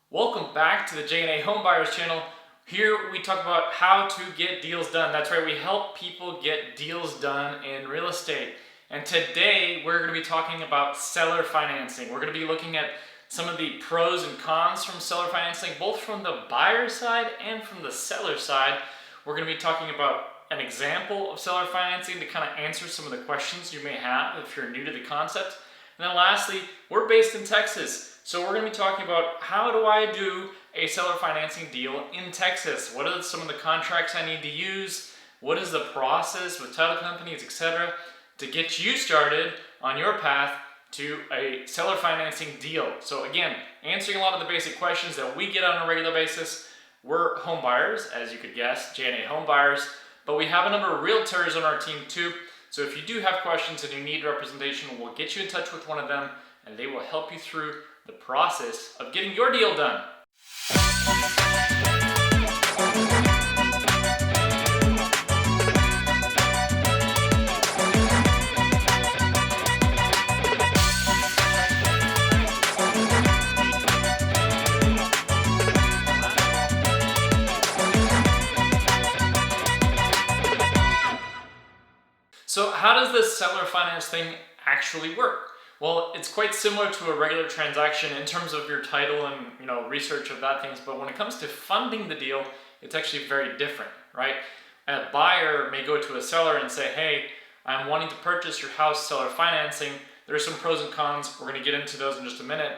Welcome back to the J&A Homebuyers channel. Here we talk about how to get deals done. That's right, we help people get deals done in real estate. And today we're going to be talking about seller financing. We're going to be looking at some of the pros and cons from seller financing, both from the buyer side and from the seller side. We're going to be talking about an example of seller financing to kind of answer some of the questions you may have if you're new to the concept. And then lastly, we're based in Texas. So we're going to be talking about how do I do a seller financing deal in Texas? What are some of the contracts I need to use? What is the process with title companies, etc., to get you started on your path to a seller financing deal? So again, answering a lot of the basic questions that we get on a regular basis. We're home buyers, as you could guess, J&A home buyers, but we have a number of realtors on our team too. So if you do have questions and you need representation, we'll get you in touch with one of them and they will help you through the process of getting your deal done. So how does this seller finance thing actually work? Well, it's quite similar to a regular transaction in terms of your title and research of that things, but when it comes to funding the deal, it's actually very different, right? A buyer may go to a seller and say, hey, I'm wanting to purchase your house, seller financing. There are some pros and cons. We're going to get into those in just a minute,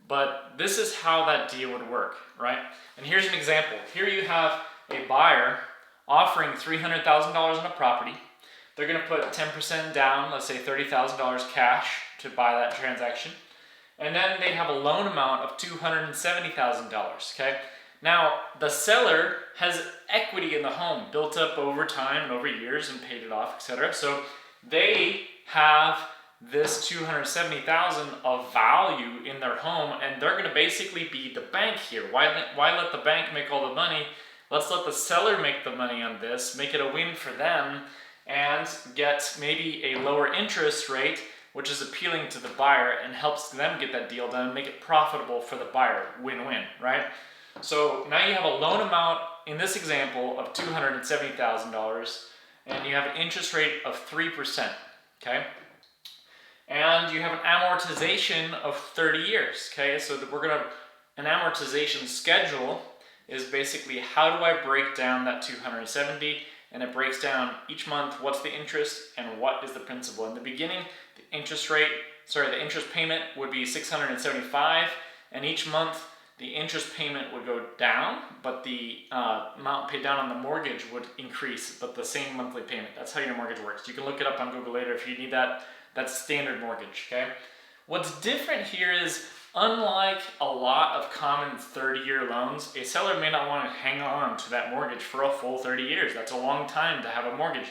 but this is how that deal would work, right? And here's an example. Here you have a buyer offering $300,000 on a property. They're going to put 10% down, let's say $30,000 cash to buy that transaction. And then they have a loan amount of $270,000, okay? Now, the seller has equity in the home built up over time and over years and paid it off, etc. So they have this $270,000 of value in their home, and they're going to basically be the bank here. Why let the bank make all the money? Let's let the seller make the money on this, make it a win for them, and get maybe a lower interest rate, which is appealing to the buyer and helps them get that deal done and make it profitable for the buyer. Win-win, right? So now you have a loan amount in this example of $270,000 and you have an interest rate of 3%, okay? And you have an amortization of 30 years, okay? So an amortization schedule is basically how do I break down that 270, and it breaks down each month what's the interest and what is the principal. In the beginning, the interest payment would be $675, and each month the interest payment would go down, but the amount paid down on the mortgage would increase, but the same monthly payment. That's how your mortgage works. You can look it up on Google later if you need that. That's standard mortgage, okay? What's different here is, unlike a lot of common 30-year loans, a seller may not want to hang on to that mortgage for a full 30 years. That's a long time to have a mortgage.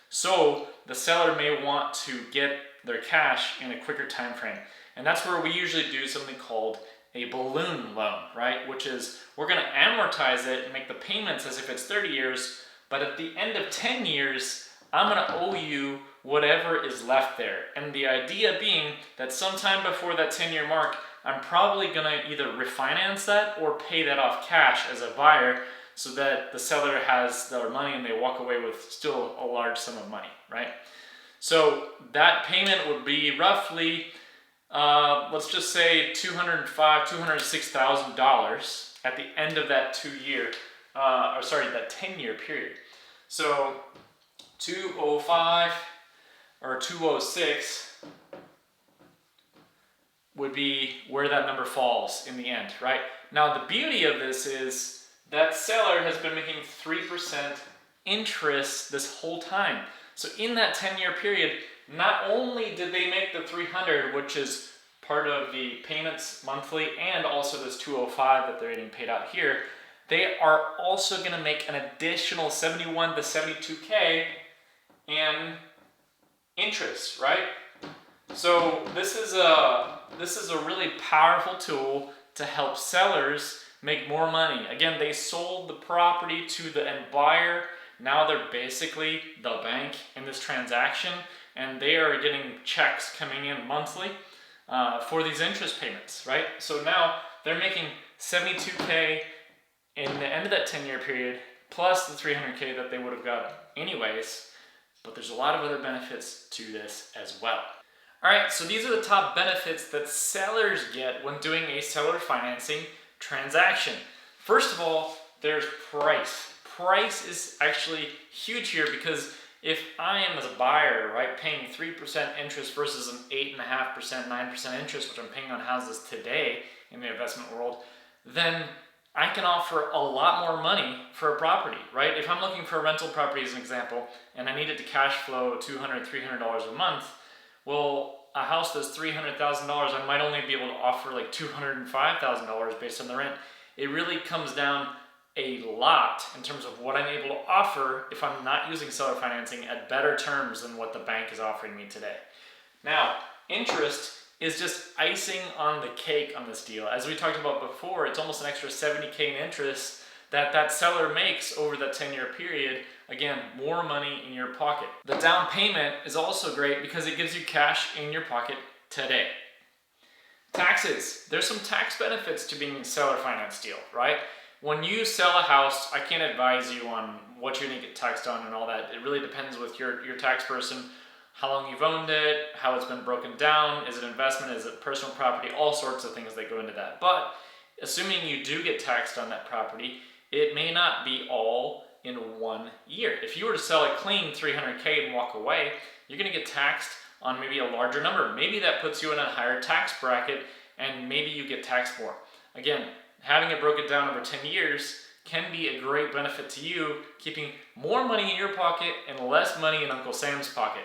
So the seller may want to get their cash in a quicker time frame. And that's where we usually do something called a balloon loan, right? Which is we're going to amortize it and make the payments as if it's 30 years, but at the end of 10 years, I'm going to owe you whatever is left there. And the idea being that sometime before that 10-year mark, I'm probably going to either refinance that or pay that off cash as a buyer so that the seller has their money and they walk away with still a large sum of money, right? So that payment would be roughly, let's just say $206,000 at the end of that that 10-year period. So 205 or 206 would be where that number falls in the end, right? Now, the beauty of this is that seller has been making 3% interest this whole time. So in that 10-year period, not only did they make the 300, which is part of the payments monthly, and also this 205 that they're getting paid out here, they are also going to make an additional 71 to 72K in interest, right? So this is a really powerful tool to help sellers make more money. Again, they sold the property to the end buyer. Now they're basically the bank in this transaction, and they are getting checks coming in monthly for these interest payments, right? So now they're making $72K in the end of that 10-year period, plus the $300K that they would have got anyways. But there's a lot of other benefits to this as well. All right, so these are the top benefits that sellers get when doing a seller financing transaction. First of all, there's price. Price is actually huge here because if I am as a buyer, right, paying 3% interest versus an 8.5%, 9% interest, which I'm paying on houses today in the investment world, then I can offer a lot more money for a property, right? If I'm looking for a rental property as an example, and I needed to cash flow $200, $300 a month, well, a house that's $300,000, I might only be able to offer like $205,000 based on the rent. It really comes down a lot in terms of what I'm able to offer if I'm not using seller financing at better terms than what the bank is offering me today. Now, interest is just icing on the cake on this deal. As we talked about before, it's almost an extra $70K in interest that seller makes over that 10-year period. Again, more money in your pocket. The down payment is also great because it gives you cash in your pocket today. Taxes. There's some tax benefits to being a seller finance deal, right? When you sell a house, I can't advise you on what you're going to get taxed on and all that. It really depends with your tax person, how long you've owned it, how it's been broken down, is it investment, is it personal property, all sorts of things that go into that. But assuming you do get taxed on that property, it may not be all in 1 year. If you were to sell it clean, $300K, and walk away, you're going to get taxed on maybe a larger number. Maybe that puts you in a higher tax bracket and maybe you get taxed more. Again, having it broken down over 10 years can be a great benefit to you, keeping more money in your pocket and less money in Uncle Sam's pocket.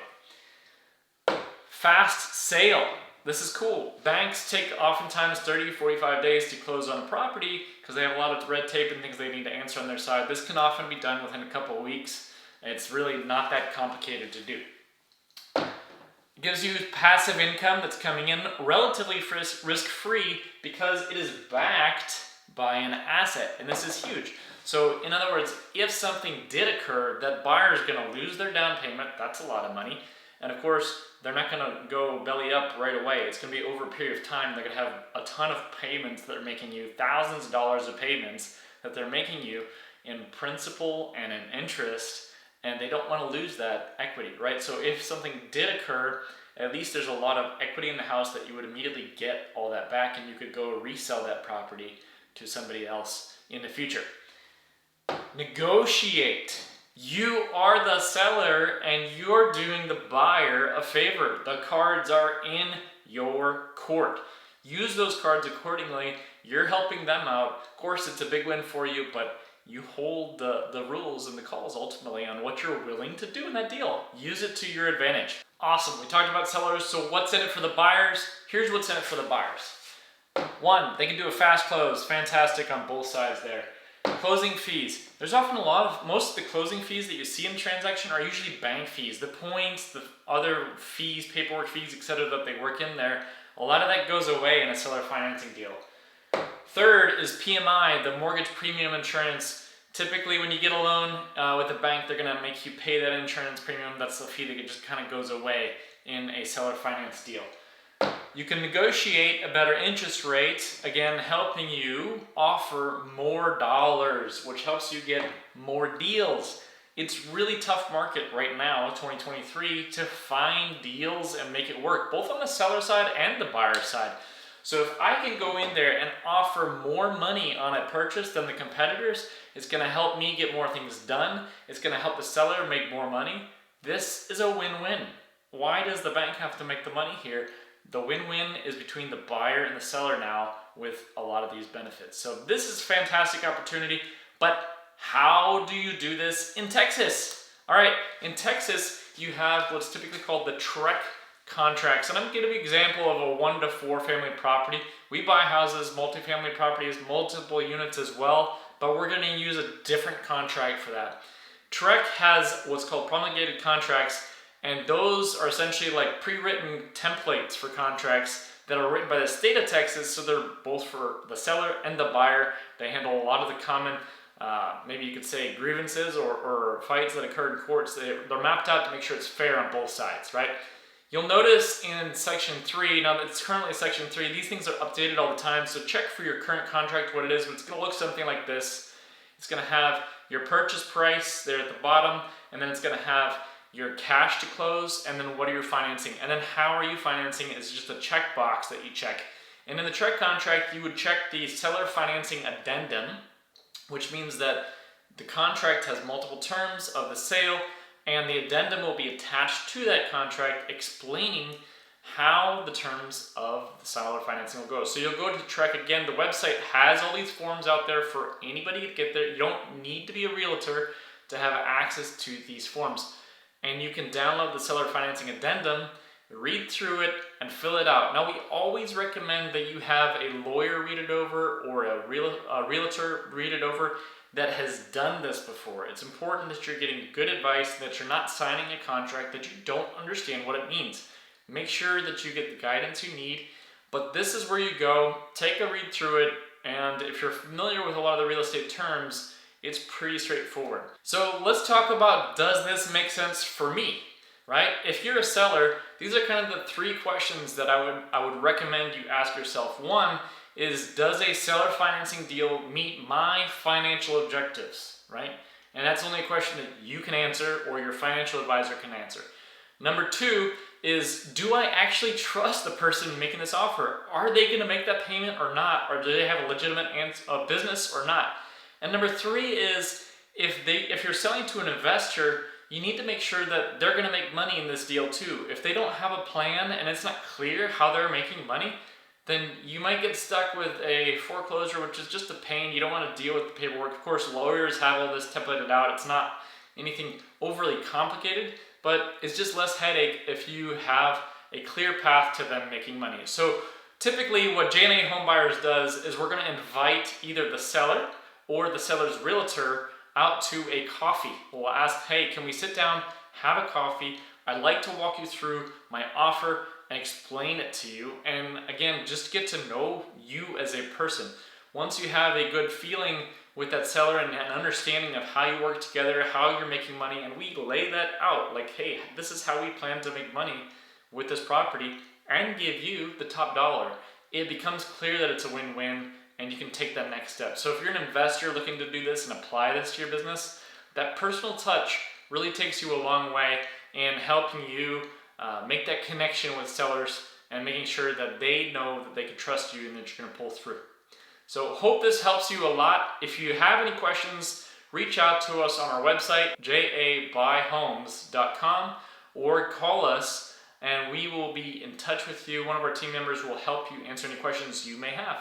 Fast sale. This is cool. Banks take oftentimes 30 to 45 days to close on a property because they have a lot of red tape and things they need to answer on their side. This can often be done within a couple of weeks. It's really not that complicated to do. It gives you passive income that's coming in relatively risk-free because it is backed by an asset, and this is huge. So in other words, if something did occur, that buyer is going to lose their down payment. That's a lot of money. And of course, they're not going to go belly up right away. It's going to be over a period of time. They're going to have a ton of payments that are making you thousands of dollars of payments that they're making you in principal and in interest, and they don't want to lose that equity, right? So if something did occur, at least there's a lot of equity in the house that you would immediately get all that back, and you could go resell that property to somebody else in the future. Negotiate. You are the seller and you're doing the buyer a favor. The cards are in your court. Use those cards accordingly. You're helping them out. Of course, it's a big win for you, but you hold the rules and the calls ultimately on what you're willing to do in that deal. Use it to your advantage. Awesome. We talked about sellers, so what's in it for the buyers? Here's what's in it for the buyers. 1, they can do a fast close. Fantastic on both sides there. Closing fees. There's often most of the closing fees that you see in a transaction are usually bank fees. The points, the other fees, paperwork fees, etc. that they work in there, a lot of that goes away in a seller financing deal. 3rd is PMI, the mortgage premium insurance. Typically when you get a loan with a bank, they're going to make you pay that insurance premium. That's the fee that just kind of goes away in a seller finance deal. You can negotiate a better interest rate, again, helping you offer more dollars, which helps you get more deals. It's really tough market right now, 2023, to find deals and make it work, both on the seller side and the buyer side. So if I can go in there and offer more money on a purchase than the competitors, it's going to help me get more things done. It's going to help the seller make more money. This is a win-win. Why does the bank have to make the money here? The win-win is between the buyer and the seller now with a lot of these benefits. So this is a fantastic opportunity, but how do you do this in Texas? All right, in Texas, you have what's typically called the TREC contracts. And I'm going to give you an example of a 1 to 4 family property. We buy houses, multifamily properties, multiple units as well, but we're going to use a different contract for that. TREC has what's called promulgated contracts, and those are essentially like pre-written templates for contracts that are written by the state of Texas, so they're both for the seller and the buyer. They handle a lot of the common, maybe you could say grievances or fights that occur in courts. They're mapped out to make sure it's fair on both sides, right? You'll notice in section 3, now that it's currently section 3, these things are updated all the time, so check for your current contract what it is, but it's going to look something like this. It's going to have your purchase price there at the bottom, and then it's going to have your cash to close, and then what are you financing, and then how are you financing is just a checkbox that you check. And in the check contract, you would check the seller financing addendum, which means that the contract has multiple terms of the sale, and the addendum will be attached to that contract explaining how the terms of the seller financing will go. So you'll go to TREC again. The website has all these forms out there for anybody to get there. You don't need to be a realtor to have access to these forms. And you can download the seller financing addendum, read through it, and fill it out. Now, we always recommend that you have a lawyer read it over or a realtor read it over that has done this before. It's important that you're getting good advice, that you're not signing a contract that you don't understand what it means. Make sure that you get the guidance you need, but this is where you go, take a read through it, and if you're familiar with a lot of the real estate terms, it's pretty straightforward. So let's talk about, does this make sense for me, right? If you're a seller, these are kind of the 3 questions that I would recommend you ask yourself. One is, does a seller financing deal meet my financial objectives, right? And that's only a question that you can answer or your financial advisor can answer. Number 2 is, do I actually trust the person making this offer? Are they going to make that payment or not? Or do they have a legitimate business or not? And number 3 is, if you're selling to an investor, you need to make sure that they're going to make money in this deal too. If they don't have a plan and it's not clear how they're making money, then you might get stuck with a foreclosure, which is just a pain. You don't want to deal with the paperwork. Of course, lawyers have all this templated out. It's not anything overly complicated, but it's just less headache if you have a clear path to them making money. So typically what J&A Homebuyers does is we're going to invite either the seller or the seller's realtor out to a coffee. We'll ask, hey, can we sit down, have a coffee? I'd like to walk you through my offer and explain it to you. And again, just get to know you as a person. Once you have a good feeling with that seller and an understanding of how you work together, how you're making money, and we lay that out, like, hey, this is how we plan to make money with this property and give you the top dollar, it becomes clear that it's a win-win and you can take that next step. So if you're an investor looking to do this and apply this to your business, that personal touch really takes you a long way in helping you make that connection with sellers and making sure that they know that they can trust you and that you're going to pull through. So hope this helps you a lot. If you have any questions, reach out to us on our website, jabuyhomes.com, or call us and we will be in touch with you. One of our team members will help you answer any questions you may have.